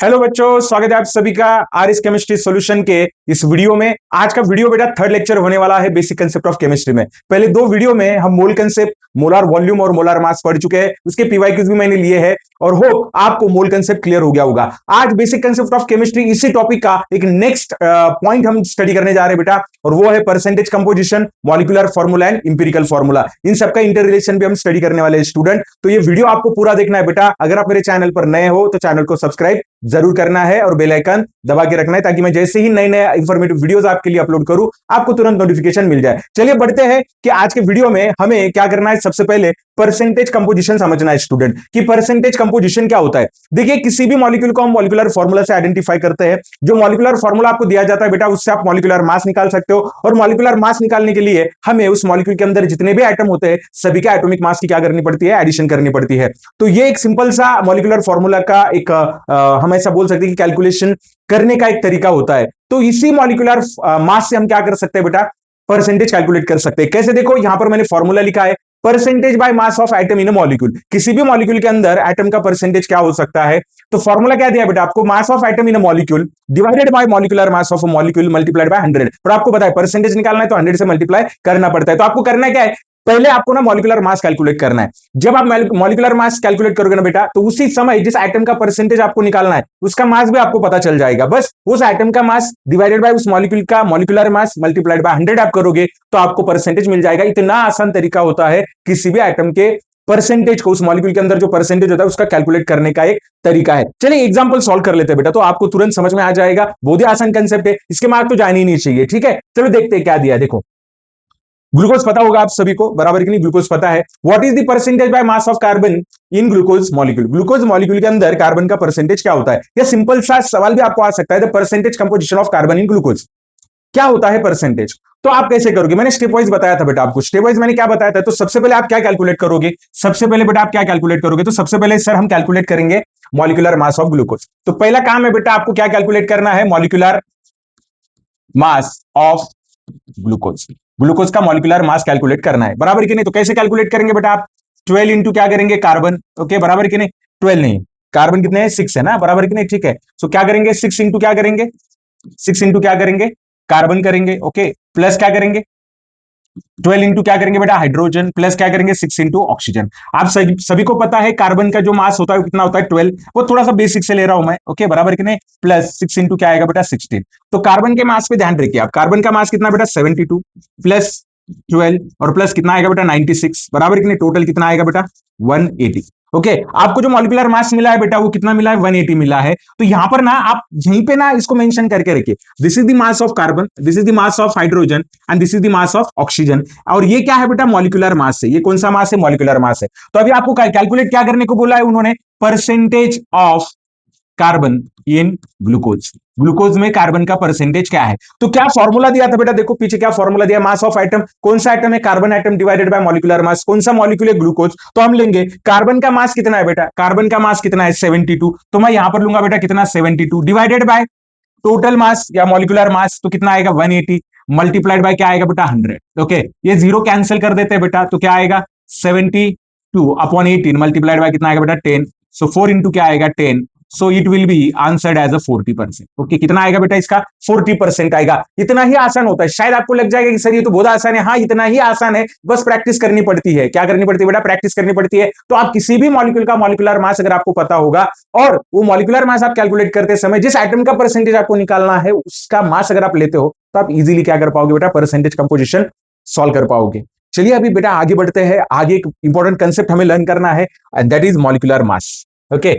Hello बच्चों, स्वागत है आप सभी का आरएस केमिस्ट्री सॉल्यूशन के इस वीडियो में। आज का वीडियो बेटा थर्ड लेक्चर होने वाला है बेसिक कंसेप्ट ऑफ केमिस्ट्री में। पहले दो वीडियो में हम मोल कंसेप्ट, मोलार वॉल्यूम और मोलार मास पढ़ चुके हैं। उसके पीवाईक्यूज भी मैंने लिए हैं और होप आपको मोल कंसेप्ट क्लियर हो गया होगा। आज बेसिक कंसेप्ट ऑफ केमिस्ट्री इसी टॉपिक का एक नेक्स्ट पॉइंट हम स्टडी करने जा रहे हैं बेटा, और वो है percentage composition, molecular formula and empirical formula. इन सबका इंटर रिलेशन भी हम स्टडी करने वाले स्टूडेंट। तो ये वीडियो आपको पूरा देखना है बेटा। अगर आप मेरे चैनल पर नए हो तो चैनल को सब्सक्राइब जरूर करना है और बेल आइकन दबा के रखना है, ताकि मैं जैसे ही नए नए इंफॉर्मेटिव वीडियोस आपके लिए अपलोड करूं आपको तुरंत नोटिफिकेशन मिल जाए। चलिए बढ़ते हैं कि आज के वीडियो में हमें क्या करना है। सबसे पहले परसेंटेज कंपोजिशन समझना है स्टूडेंट, कि परसेंटेज कंपोजिशन क्या होता है। देखिए, किसी भी मॉलिक्यूल को हम मॉलिक्यूलर फॉर्मूला से आइडेंटिफाई करते हैं। जो मॉलिक्यूलर फॉर्मूला आपको दिया जाता है बेटा, उससे आप मॉलिक्यूलर मास निकाल सकते हो, और मॉलिक्यूलर मास निकालने के लिए हमें उस मॉलिक्यूल के अंदर जितने भी एटम होते हैं सभी के एटॉमिक मास की क्या करनी पड़ती है, एडिशन करनी पड़ती है। तो ये एक सिंपल सा मॉलिक्यूलर फॉर्मूला का एक हम ऐसा बोल सकते हैं कि कैलकुलेशन करने का एक तरीका होता है। तो इसी मॉलिक्यूलर मास से हम क्या कर सकते हैं बेटा, परसेंटेज कैलकुलेट कर सकते हैं। कैसे? देखो, यहां पर मैंने फॉर्मूला लिखा है, percentage by mass of atom in a molecule. किसी भी मॉलिक्यूल के अंदर एटम का परसेंटेज क्या हो सकता है। तो फॉर्मूला क्या दिया बेटा आपको, mass of atom in a molecule divided by molecular mass of a molecule multiplied by 100। और आपको पता है परसेंटेज निकालना है तो 100 से मल्टीप्लाई करना पड़ता है। तो आपको करना क्या है, पहले आपको ना मॉलिक्यूलर मास कैलकुलेट करना है। जब आप मॉलिक्यूलर मास कैलकुलेट करोगे ना बेटा, तो उसी समय जिस एटम का परसेंटेज आपको निकालना है उसका मास भी आपको पता चल जाएगा। बस उस एटम का मास डिवाइडेड बाय उस मॉलिक्यूल का मॉलिक्यूलर मास मल्टीप्लाइड बाय 100 आप करोगे तो आपको परसेंटेज मिल जाएगा। इतना आसान तरीका होता है किसी भी एटम के परसेंटेज को, उस मॉलिक्यूल के अंदर जो परसेंटेज होता है उसका कैलकुलेट करने का एक तरीका है। चलिए एग्जांपल सॉल्व कर लेते हैं बेटा, तो आपको तुरंत समझ में आ जाएगा। बहुत ही आसान कंसेप्ट है, इसके मार्क तो जाने ही नहीं चाहिए। ठीक है, चलो देखते हैं क्या दिया। देखो, ग्लूकोज पता होगा आप सभी को, बराबर कि नहीं? ग्लूकोज पता है। What is the percentage by mass of carbon in glucose molecule. Glucose molecule के अंदर कार्बन का परसेंटेज क्या होता है। यह सिंपल सा सवाल भी आपको आ सकता है, the percentage composition of carbon in glucose. क्या होता है परसेंटेज? तो आप कैसे करोगे, मैंने स्टेप वाइज बताया था बेटा आपको। स्टेप वाइज मैंने क्या बताया था, तो सबसे पहले आप क्या कैलकुलेट करोगे। सबसे पहले बेटा आप क्या कैलकुलेट करोगे, तो सबसे पहले सर हम कैलकुलेट करेंगे मॉलिक्यूलर मास ऑफ ग्लूकोज। तो पहला काम है बेटा आपको क्या कैलकुलेट करना है, molecular mass of glucose. Glucose का मॉलिक्यूलर मास कैलकुलेट करना है, बराबर कि नहीं? तो कैसे कैलकुलेट करेंगे बेटा आप, 12 इंटू क्या करेंगे, कार्बन। ओके, बराबर कि नहीं? 12 नहीं, कार्बन कितने हैं, 6 है ना, बराबर कि नहीं? ठीक है, तो क्या करेंगे, 6 इंटू क्या करेंगे, 6 इंटू क्या करेंगे, कार्बन करेंगे। ओके, प्लस क्या करेंगे, 12 इंटू क्या करेंगे बेटा, हाइड्रोजन, प्लस क्या करेंगे, 6 इंटू ऑक्सीजन। आप सभी को पता है कार्बन का जो मास होता है वो कितना होता है, 12। वो थोड़ा सा बेसिक से ले रहा हूं मैं। ओके, बराबर कि नहीं? प्लस 6 इंटू क्या आएगा बेटा, 16। तो कार्बन के मास पे ध्यान रखिए आप, कार्बन का मास कितना बेटा, 72 प्लस 12 और प्लस कितना आएगा बेटा, 96, बराबर कि नहीं? टोटल कितना आएगा बेटा, 180। ओके, आपको जो मॉलिक्यूलर मास मिला है बेटा वो कितना मिला है, 180 मिला है। तो यहां पर ना आप यहीं पे ना इसको मेंशन करके रखिए, this is the mass of carbon, this is the mass of hydrogen and this is the mass of oxygen. और ये क्या है बेटा, मॉलिक्यूलर मास है। ये कौन सा मास है, मॉलिक्यूलर मास है। तो अभी आपको कैलकुलेट क्या करने को बोला है उन्होंने, percentage of carbon in glucose. Glucose में कार्बन का परसेंटेज क्या है। तो क्या फॉर्मूला दिया था बेटा, देखो पीछे क्या फॉर्मूला दिया, मास ऑफ एटम। कौन सा एटम है, carbon atom divided by molecular mass. कौन सा मॉलिक्यूल है, ग्लूकोज। तो हम लेंगे कार्बन का मास कितना है बेटा, कार्बन का मास कितना है, 72। तो मैं यहां पर लूंगा बेटा कितना, 72 डिवाइडेड बाय टोटल मास या मॉलिक्यूलर मास, तो कितना आएगा, 180 मल्टीप्लाइड बाय क्या आएगा बेटा, 100। ओके, ये जीरो कैंसिल कर देते हैं बेटा, तो क्या आएगा, 72 अपॉन 18 मल्टीप्लाइड बाय कितना आएगा बेटा, 10। सो 4 इंटू क्या आएगा, 10। So it will be answered as a 40%। Okay, कितना आएगा बेटा इसका, 40% आएगा। इतना ही आसान होता है। शायद आपको लग जाएगा कि सर ये तो बहुत आसान है। हाँ, इतना ही आसान है, बस प्रैक्टिस करनी पड़ती है। क्या करनी पड़ती है बेटा, प्रैक्टिस करनी पड़ती है। तो आप किसी भी मॉलिक्यूल का मॉलिक्यूलर मास अगर आपको पता होगा, और वो मॉलिक्यूलर मास आप कैलकुलेट करते समय जिस एटम का परसेंटेज आपको निकालना है उसका मास अगर आप लेते हो, तो आप इजीली क्या कर पाओगे बेटा, परसेंटेज कंपोजिशन सॉल्व कर पाओगे। चलिए अभी बेटा आगे बढ़ते हैं। आगे एक इंपॉर्टेंट कंसेप्ट हमें लर्न करना है, and that is molecular mass. Okay,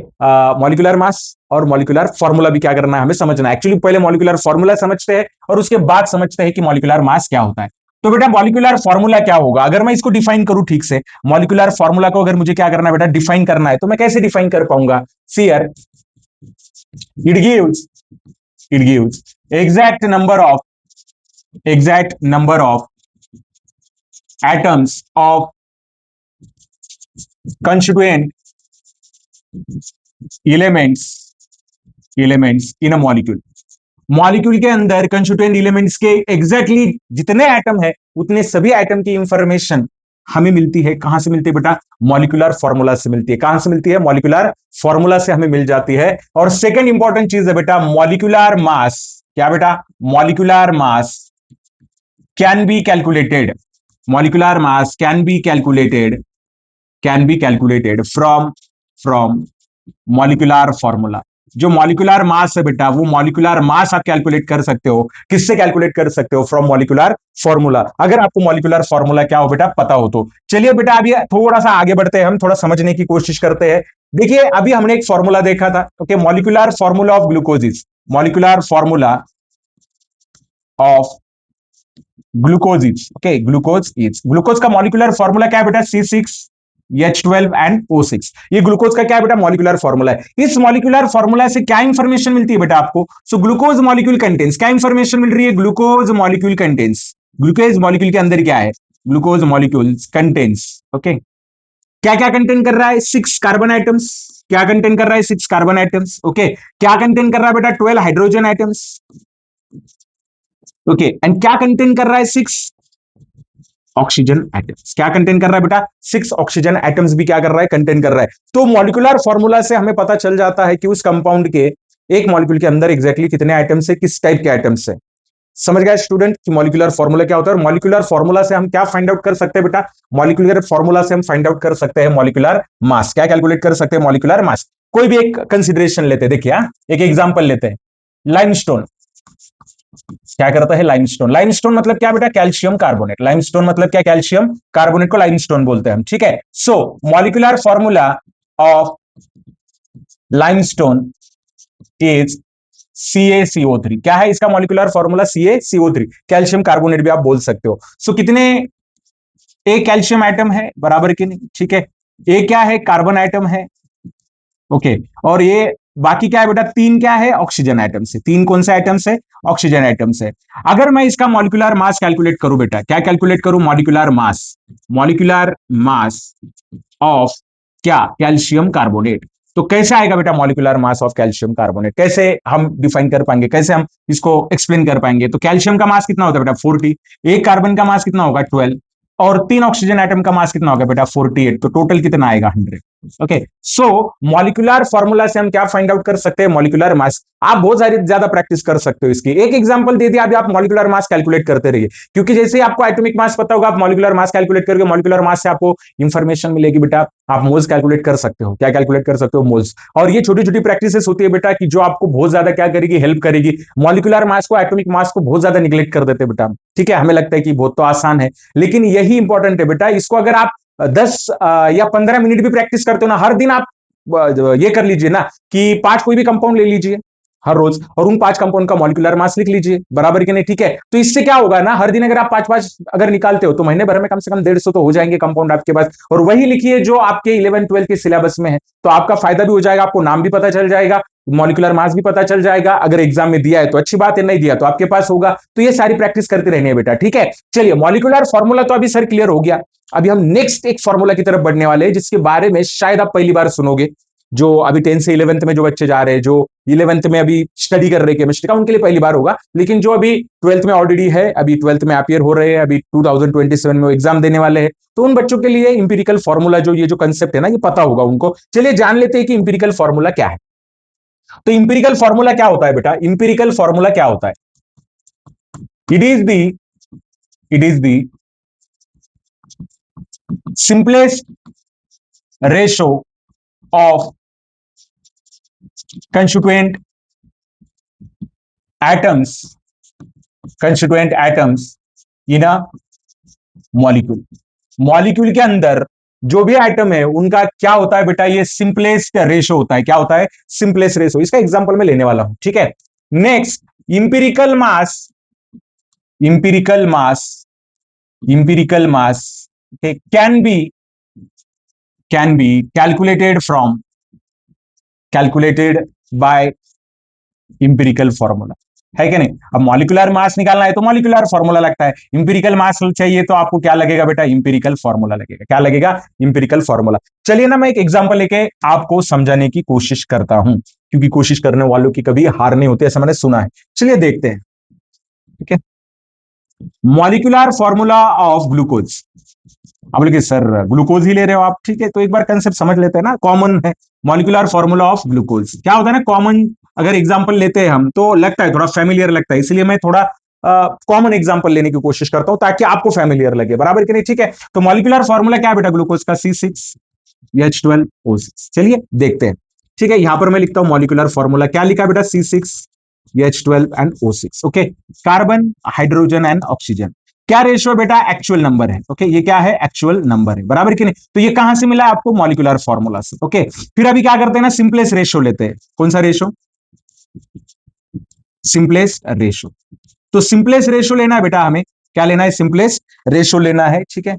molecular mass और मॉलिक्यूलर फॉर्मूला भी क्या करना है, हमें समझना है। एक्चुअली पहले मॉलिक्यूलर फॉर्मूला समझते हैं और उसके बाद समझते हैं कि मॉलिक्यूलर मास क्या होता है। तो बेटा मॉलिक्यूलर फॉर्मूला क्या होगा, अगर मैं इसको डिफाइन करूं ठीक से, मॉलिक्यूलर फॉर्मूला को अगर मुझे क्या करना है बेटा, डिफाइन करना है, तो मैं कैसे डिफाइन कर पाऊंगा। सियर it gives exact number of atoms of constituent elements in a molecule. Molecule के अंदर कंस्टिट्यूएंट एलिमेंट्स के एग्जैक्टली जितने एटम है उतने सभी एटम की इंफॉर्मेशन हमें मिलती है, कहां से मिलती है बेटा? मॉलिक्यूलर फॉर्मूला से मिलती है। कहां से मिलती है? मॉलिक्यूलर फॉर्मूला से हमें मिल जाती है। और सेकेंड इंपॉर्टेंट चीज है बेटा मॉलिक्यूलर मास। क्या बेटा? Molecular mass can be calculated. Molecular mass can be calculated from molecular formula. जो मॉलिक्यूलर मास है बेटा, वो मॉलिक्यूलर मास आप कैलकुलेट कर सकते हो। किससे कैलकुलेट कर सकते हो? From molecular formula. अगर आपको मॉलिक्यूलर फॉर्मूला क्या हो बेटा पता हो तो। चलिए बेटा अभी थोड़ा सा आगे बढ़ते हैं, हम थोड़ा समझने की कोशिश करते हैं। देखिए अभी हमने एक फॉर्मूला देखा था, okay, molecular formula of glucose is, molecular formula of glucose is, okay, glucose का मॉलिक्यूलर फॉर्मूला क्या है बेटा? C6H12 and O6। ये ग्लूकोज का क्या है बेटा? मॉलिक्यूलर फॉर्मूला है। इस मॉलिक्यूलर फॉर्मूला से क्या इंफॉर्मेशन मिलती है बेटा आपको? सो ग्लूकोज मॉलिक्यूल कंटेंस, क्या इंफॉर्मेशन मिल रही है? Glucose molecule contains, glucose molecule के अंदर क्या है? ग्लूकोज मॉलिक्यूल कंटेंस, ओके, क्या क्या कंटेन कर रहा है? 6 कार्बन आइटम्स। क्या कंटेन कर रहा है? 6 कार्बन आइटम्स, ओके। क्या कंटेन कर रहा है बेटा? 12 हाइड्रोजन आइटम्स, ओके। एंड क्या कंटेन कर रहा है? 6 ऑक्सीजन एटम्स। क्या कंटेन कर रहा है बेटा? 6 ऑक्सीजन एटम्स भी क्या कर रहा है? कंटेन कर रहा है। तो मॉलिक्यूलर फॉर्मूला से हमें पता चल जाता है कि उस कंपाउंड के एक मॉलिक्यूल के अंदर एग्जैक्टली कितने आइटम्स है, किस टाइप के आइटम्स है। समझ गए स्टूडेंट कि मॉलिक्यूलर फॉर्मूला क्या होता है? और मॉलिक्यूलर फॉर्मूला से हम क्या फाइंड आउट कर सकते हैं बेटा? मॉलिक्यूलर फॉर्मूला से हम फाइंड आउट कर सकते हैं मॉलिक्यूलर मास। क्या कैलकुलेट कर सकते हैं? Molecular mass. कोई भी एक कंसिडरेशन लेते हैं, देखिए एक एग्जांपल लेते हैं। लाइमस्टोन क्या करता है? लाइमस्टोन। लाइमस्टोन मतलब क्या बेटा? Calcium carbonate. लाइमस्टोन मतलब क्या? कैल्शियम कार्बोनेट को लाइमस्टोन बोलते हैं हम, ठीक है। So molecular formula of limestone is CaCO3। क्या है इसका molecular formula? CaCO3, calcium carbonate भी आप बोल सकते हो। सो कितने एक कैल्शियम आइटम है, बराबर की नहीं, ठीक है। एक क्या है? कार्बन आइटम है, ओके। और ये बाकी क्या है बेटा? 3 क्या है? ऑक्सीजन आइटम से। 3 कौन से आइटम से? ऑक्सीजन आइटम से। अगर मैं इसका मॉलिक्यूलर मास कैलकुलेट करूं बेटा, क्या कैलकुलेट करूं? Molecular mass, molecular mass of क्या? Calcium carbonate. तो कैसे आएगा बेटा molecular mass of calcium carbonate? कैसे हम डिफाइन कर पाएंगे, कैसे हम इसको एक्सप्लेन कर पाएंगे? तो कैल्शियम का मास कितना होता है बेटा? 40। एक कार्बन का मास कितना होगा? 12। और 3 ऑक्सीजन आइटम का मास कितना होगा बेटा? 48। तो टोटल कितना आएगा? 100। ओके। सो मॉलिक्यूलर फॉर्मूला से हम क्या फाइंड आउट कर सकते हैं? Molecular mass. आप बहुत सारी ज्यादा प्रैक्टिस कर सकते हो इसकी। एक एग्जांपल दे दिया, अभी आप मॉलिक्यूलर मास कैलकुलेट करते रहिए, क्योंकि जैसे ही आपको एटॉमिक मास पता होगा, आप मॉलिक्यूलर मास कैलकुलेट करके मॉलिक्यूलर मास से आपको इंफॉर्मेशन मिलेगी बेटा। आप मोल्स कैलकुलेट कर सकते हो। क्या कैलकुलेट कर सकते हो? मोल्स। और ये छोटी छोटी प्रैक्टिसेस होती है बेटा कि जो आपको बहुत ज्यादा क्या करेगी? हेल्प करेगी। मॉलिक्यूलर मास को, एटॉमिक मास को बहुत ज्यादा निगलेक्ट कर देते बेटा, ठीक है। हमें लगता है कि बहुत तो आसान है, लेकिन यही इंपॉर्टेंट है बेटा। इसको अगर आप 10 या 15 मिनट भी प्रैक्टिस करते हो ना, हर दिन आप ये कर लीजिए ना कि 5 कोई भी कंपाउंड ले लीजिए हर रोज, और उन 5 कंपाउंड का मॉलिक्यूलर मास लिख लीजिए, बराबर कि नहीं, ठीक है। तो इससे क्या होगा ना, हर दिन अगर आप 5-5 अगर निकालते हो तो महीने भर में कम से कम 150 तो हो जाएंगे कंपाउंड आपके पास। और वही लिखिए जो आपके 11-12 के सिलेबस में है, तो आपका फायदा भी हो जाएगा, आपको नाम भी पता चल जाएगा, मॉलिक्यूलर मास भी पता चल जाएगा। अगर एग्जाम में दिया है तो अच्छी बात है, नहीं दिया तो आपके पास होगा। तो ये सारी प्रैक्टिस करते रहनी है बेटा, ठीक है। चलिए मॉलिक्यूलर फॉर्मूला तो अभी सर क्लियर हो गया। अभी हम नेक्स्ट एक फॉर्मूला की तरफ बढ़ने वाले हैं, जिसके बारे में शायद आप पहली बार सुनोगे। जो अभी 10 से 11th में जो बच्चे जा रहे हैं, जो 11th में अभी स्टडी कर रहे हैं केमिस्ट्री का, उनके लिए पहली बार होगा। लेकिन जो अभी 12th में ऑलरेडी है, अभी 12th में अपियर हो रहे हैं, अभी 2027 में वो एग्जाम देने वाले हैं, तो उन बच्चों के लिए इंपिरिकल फॉर्मूला जो ये जो कंसेप्ट है ना, ये पता होगा उनको। चलिए जान लेते हैं कि इंपिरिकल फॉर्मूला क्या है। तो इंपिरिकल फॉर्मूला क्या होता है बेटा? इंपिरिकल फॉर्मूला क्या होता है? It is the it is the simplest ratio of constituent atoms constituent atoms in a molecule। Molecule के अंदर जो भी आइटम है उनका क्या होता है बेटा? ये सिंपलेस्ट रेशो होता है। क्या होता है? Simplest ratio. इसका एग्जांपल मैं लेने वाला हूं, ठीक है। Next, empirical mass, empirical mass, empirical mass can be calculated from calculated by empirical formula, है कि नहीं। अब मॉलिक्यूलर मास निकालना है तो मॉलिक्यूलर फॉर्मूला लगता है, इंपिरिकल मास चाहिए तो आपको क्या लगेगा बेटा? इंपिरिकल फॉर्मूला लगेगा। क्या लगेगा? Empirical formula. चलिए ना, मैं एक एग्जांपल लेके आपको समझाने की कोशिश करता हूं, क्योंकि कोशिश करने वालों की कभी हार नहीं होती, ऐसा मैंने सुना है। चलिए देखते हैं, ठीक है। मॉलिक्यूलर फॉर्मूला ऑफ ग्लूकोज, आप बोले कि सर ग्लूकोज ही ले रहे हो आप, ठीक है, तो एक बार कंसेप्ट समझ लेते हैं ना, कॉमन है मॉलिक्यूलर फॉर्मूला ऑफ ग्लूकोज। क्या होता है ना, कॉमन अगर एग्जांपल लेते हैं हम तो लगता है थोड़ा फेमिलियर लगता है, इसलिए मैं थोड़ा कॉमन एग्जांपल लेने की कोशिश करता हूं ताकि आपको फेमिलियर लगे, बराबर कि नहीं, ठीक है। तो मॉलिक्यूलर फॉर्मूला क्या है बेटा ग्लूकोज का, C6H12O6। चलिए देखते हैं, ठीक है। यहां पर मैं लिखता हूं मॉलिक्यूलर फॉर्मूला, क्या लिखा बेटा, C6H12 and O6। Okay, carbon, hydrogen and oxygen. क्या रेशियो बेटा, एक्चुअल नंबर है। ओके, ये क्या है, एक्चुअल नंबर है, बराबर कि नहीं। तो ये कहां से मिला आपको, मॉलिक्यूलर फॉर्मूला से। ओके, फिर अभी क्या करते हैं ना, सिंपलेस्ट रेशियो लेते हैं। कौन सा रेशियो, सिंपलेस्ट रेशियो। तो सिंपलेस्ट रेशियो लेना है बेटा हमें, क्या लेना है, सिंपलेस्ट रेशियो लेना है, ठीक है।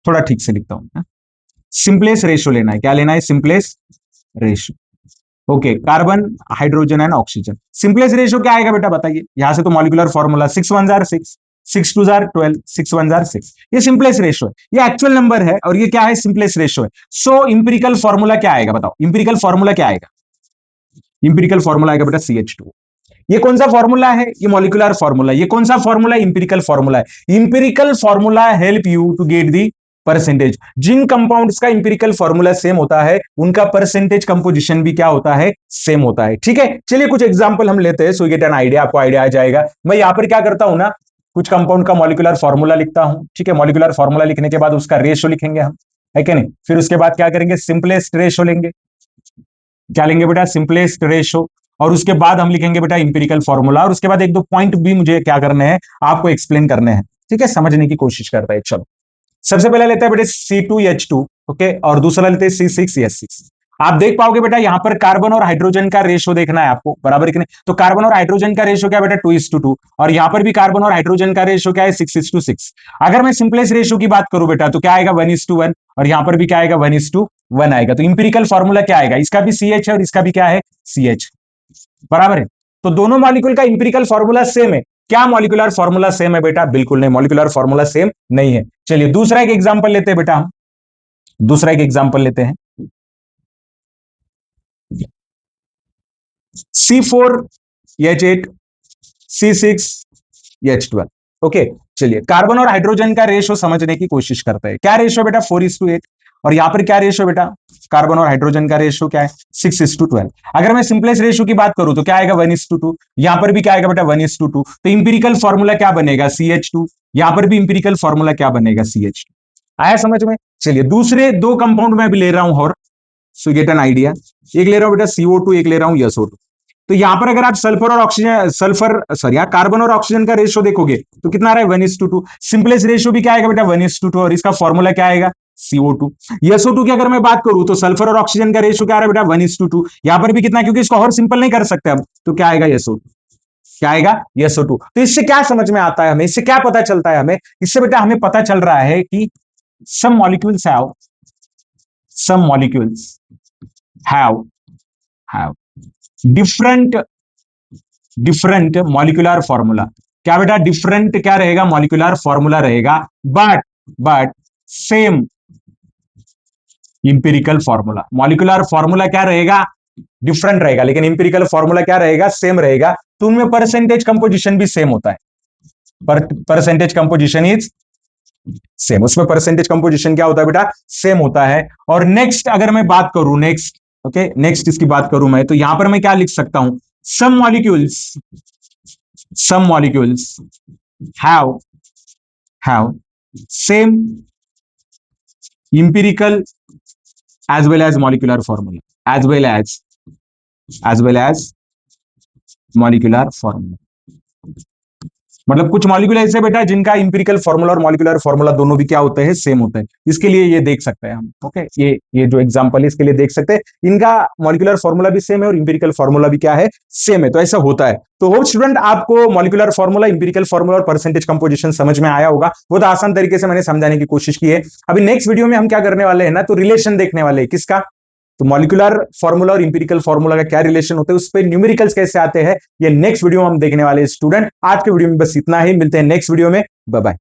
थोड़ा ठीक से लिखता हूं, सिंपलेस्ट रेशियो लेना है, क्या लेना है, simplest ratio. Okay, carbon, hydrogen and oxygen. Simplest ratio क्या आएगा बेटा, बताइए। यहां से तो molecular formula 6 1 jar 6, 6 2 jar 12, 6 1 jar 6। ये सिंपलेस्ट रेशियो है, ये एक्चुअल नंबर है, और ये क्या है, सिंपलेस्ट रेशियो है। सो इंपेरिकल फॉर्मूला क्या आएगा, बताओ, इंपेरिकल फॉर्मूला क्या आएगा, इंपेरिकल फॉर्मूला आएगा बेटा CH2। ये कौन सा फॉर्मूला है, ये मॉलिक्यूलर फॉर्मूला। ये कौन सा फॉर्मूला, इंपेरिकल फॉर्मूला है। Empirical formula help you to get the percentage. जिन कंपाउंड्स का इंपेरिकल फॉर्मूला सेम होता है उनका परसेंटेज कंपोजिशन भी क्या होता है, सेम होता है, ठीक है। चलिए कुछ एग्जांपल हम लेते हैं, सो गेट एन आइडिया, आपको आइडिया आ जाएगा। मैं यहां पर क्या करता हूं ना, कुछ कंपाउंड का मॉलिक्यूलर फॉर्मूला लिखता हूं, ठीक है। मॉलिक्यूलर फॉर्मूला लिखने के बाद उसका रेशियो लिखेंगे हम, है कि नहीं। फिर उसके बाद क्या करेंगे, सिंपलेस्ट रेशियो लेंगे, क्या लेंगे बेटा, सिंपलेस्ट रेशियो। और उसके बाद हम लिखेंगे बेटा इंपेरिकल फॉर्मूला, और उसके बाद एक दो पॉइंट भी मुझे क्या करने हैं, आपको एक्सप्लेन करने हैं, ठीक है, समझने की कोशिश करता है। चलो सबसे पहले लेते हैं बेटे C2H2, ओके, और दूसरा लेते हैं C6H6। आप देख पाओगे बेटा यहां पर कार्बन और हाइड्रोजन का रेशियो देखना है आपको, बराबर कि नहीं। तो कार्बन और हाइड्रोजन का रेशियो क्या बेटा, 2:2, और यहां पर भी कार्बन और हाइड्रोजन का रेशियो क्या है, 6:6। अगर मैं सिंपलेस्ट रेशियो की बात करूं बेटा तो क्या आएगा, 1:1, और यहां पर भी क्या आएगा, 1:1 आएगा। तो इंपेरिकल फॉर्मूला क्या आएगा, इसका भी CH है और इसका भी क्या है, CH, बराबर है। तो दोनों मॉलिक्यूल का इंपेरिकल फॉर्मूला सेम है। क्या मॉलिक्यूलर फॉर्मूला सेम है बेटा, बिल्कुल नहीं, मॉलिक्यूलर फॉर्मूला सेम नहीं है। चलिए दूसरा एक एग्जांपल लेते हैं बेटा, हम दूसरा एक एग्जांपल लेते हैं, C4H8, C6H12। ओके, चलिए कार्बन और हाइड्रोजन का रेशियो समझने की कोशिश करते हैं। क्या रेशियो बेटा, 4:8, और यहां पर क्या रेशियो बेटा, कार्बन और हाइड्रोजन का रेशियो क्या है, 6:12। अगर मैं सिंपलेस्ट रेशियो की बात करूं तो क्या आएगा, 1:2, यहां पर भी क्या आएगा बेटा, 1:2। तो इंपेरिकल फॉर्मूला क्या बनेगा, CH2। यहां पर भी इंपेरिकल फॉर्मूला क्या बनेगा, CH2। आया समझ में। चलिए दूसरे दो कंपाउंड में भी ले रहा हूं, और सो गेट एन आइडिया। एक ले रहा हूं बेटा CO2, एक ले रहा हूं SO2। तो यहां पर अगर आप सल्फर और ऑक्सीजन, सल्फर सॉरी कार्बन और ऑक्सीजन का रेशियो देखोगे तो कितना आ रहा है, 1:2। सिंपलेस्ट रेशियो भी क्या आएगा बेटा, 1:2, और इसका फॉर्मूला क्या आएगा, CO2। SO2 की अगर मैं बात करूं तो सल्फर और ऑक्सीजन का रेशियो क्या आ रहा है बेटा, 1:2। यहां पर भी कितना, क्योंकि इसको और सिंपल नहीं कर सकते हम, तो क्या आएगा, SO2, क्या आएगा, SO2। तो इससे क्या समझ में आता है हमें, इससे क्या पता चलता है हमें, इससे बेटा हमें पता चल रहा है कि some molecules have some molecules have different molecular formula. क्या बेटा, डिफरेंट क्या रहेगा, मॉलिक्यूलर फॉर्मूला रहेगा, but same empirical formula. Molecular formula क्या रहेगा, डिफरेंट रहेगा, लेकिन इंपेरिकल फॉर्मूला क्या रहेगा, सेम रहेगा। तो उनमें परसेंटेज कंपोजिशन भी सेम होता है, परसेंटेज कंपोजिशन इज सेम, उसमें परसेंटेज कंपोजिशन क्या होता है बेटा, सेम होता है। और नेक्स्ट अगर मैं बात करूं, नेक्स्ट ओके, नेक्स्ट इसकी बात करूं मैं, तो यहां पर मैं क्या लिख सकता हूं, some molecules have same empirical as well as molecular formula, as well as molecular formula. मतलब कुछ मॉलिक्यूल ऐसे बेटा जिनका इंपेरिकल फॉर्मूला और मॉलिक्यूलर फॉर्मूला दोनों भी क्या होते हैं, सेम होते हैं। इसके लिए ये देख सकते हैं हम, ओके, ये जो एग्जांपल है इसके लिए देख सकते हैं, इनका मॉलिक्यूलर फॉर्मूला भी सेम है और इंपेरिकल फॉर्मूला भी क्या है, सेम है। तो ऐसा होता है। तो होप स्टूडेंट आपको मॉलिक्यूलर फॉर्मूला, इंपेरिकल फॉर्मूला और परसेंटेज कंपोजिशन समझ में आया होगा। बहुत आसान तरीके से मैंने समझाने की कोशिश की है। अभी नेक्स्ट वीडियो में हम क्या करने वाले हैं ना, तो रिलेशन देखने वाले हैं, किसका, तो मॉलिक्यूलर फॉर्मूला और इंपेरिकल फॉर्मूला का क्या रिलेशन होता है, उस पे न्यूमेरिकल्स कैसे आते हैं, ये नेक्स्ट वीडियो में हम देखने वाले स्टूडेंट। आज के वीडियो में बस इतना ही, मिलते हैं नेक्स्ट वीडियो में, बाय बाय।